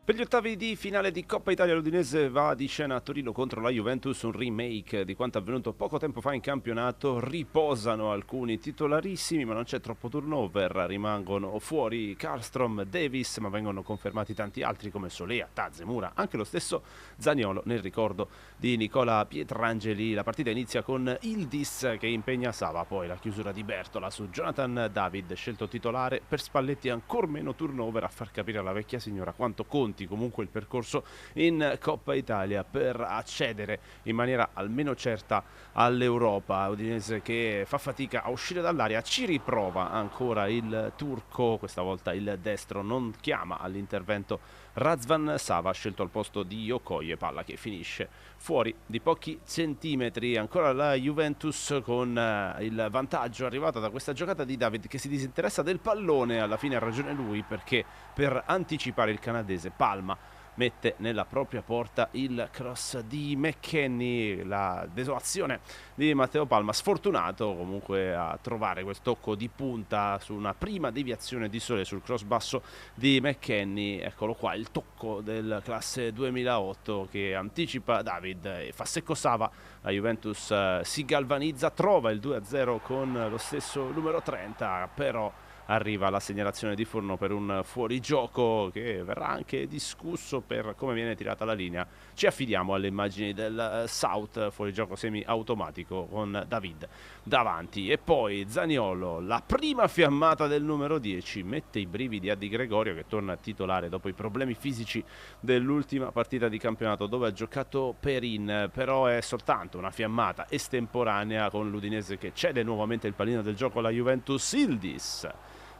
Per gli ottavi di finale di Coppa Italia, l'Udinese va di scena a Torino contro la Juventus, un remake di quanto avvenuto poco tempo fa in campionato. Riposano alcuni titolarissimi, ma non c'è troppo turnover, rimangono fuori Karlstrom, Davis, ma vengono confermati tanti altri come Solea, Tazze, Mura, anche lo stesso Zaniolo nel ricordo di Nicola Pietrangeli. La partita inizia con Yildiz che impegna Sava, poi la chiusura di Bertola su Jonathan David, scelto titolare. Per Spalletti ancora meno turnover, a far capire alla vecchia signora quanto conti comunque il percorso in Coppa Italia per accedere in maniera almeno certa all'Europa. Udinese che fa fatica a uscire dall'area, ci riprova ancora il turco, questa volta il destro non chiama all'intervento Razvan Sava, scelto al posto di Okoye, palla che finisce fuori di pochi centimetri. Ancora la Juventus con il vantaggio arrivato da questa giocata di David che si disinteressa del pallone. Alla fine ha ragione lui, perché per anticipare il canadese Palma mette nella propria porta il cross di McKennie. La desolazione di Matteo Palma, sfortunato comunque a trovare quel tocco di punta su una prima deviazione di Sole sul cross basso di McKennie. Eccolo qua il tocco del classe 2008 che anticipa David e fa secco Sava. La Juventus si galvanizza, trova il 2-0 con lo stesso numero 30, però arriva la segnalazione di Forno per un fuorigioco che verrà anche discusso per come viene tirata la linea. Ci affidiamo alle immagini del South, fuorigioco semi-automatico con David davanti. E poi Zaniolo, la prima fiammata del numero 10, mette i brividi a Di Gregorio che torna titolare dopo i problemi fisici dell'ultima partita di campionato dove ha giocato Perin, però è soltanto una fiammata estemporanea con l'Udinese che cede nuovamente il pallino del gioco alla Juventus. Yildiz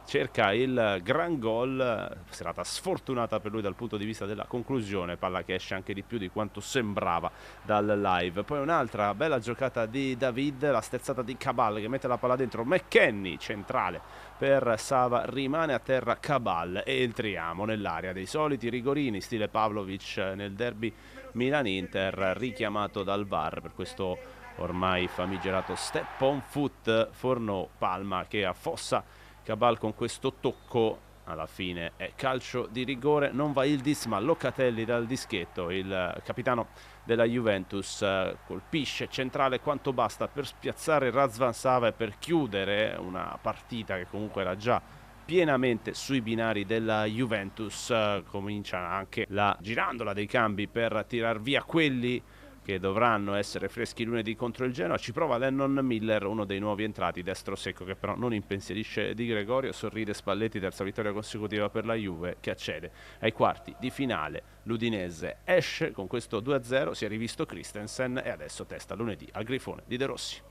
cerca il gran gol, serata sfortunata per lui dal punto di vista della conclusione, palla che esce anche di più di quanto sembrava dal live. Poi un'altra bella giocata di David, la sterzata di Cabal che mette la palla dentro, McKennie centrale per Sava, rimane a terra Cabal e entriamo nell'area dei soliti rigorini stile Pavlovic nel derby Milan-Inter, richiamato dal VAR per questo ormai famigerato step on foot. Forno Palma che affossa Cabal con questo tocco, alla fine è calcio di rigore. Non va Yildiz ma Locatelli dal dischetto, il capitano della Juventus colpisce centrale quanto basta per spiazzare Razvan Sava e per chiudere una partita che comunque era già pienamente sui binari della Juventus. Comincia anche la girandola dei cambi per tirar via quelli che dovranno essere freschi lunedì contro il Genoa. Ci prova Lennon Miller, uno dei nuovi entrati, destro secco che però non impensierisce Di Gregorio. Sorride Spalletti, terza vittoria consecutiva per la Juve che accede ai quarti di finale. L'Udinese esce con questo 2-0, si è rivisto Christensen e adesso testa lunedì al Grifone di De Rossi.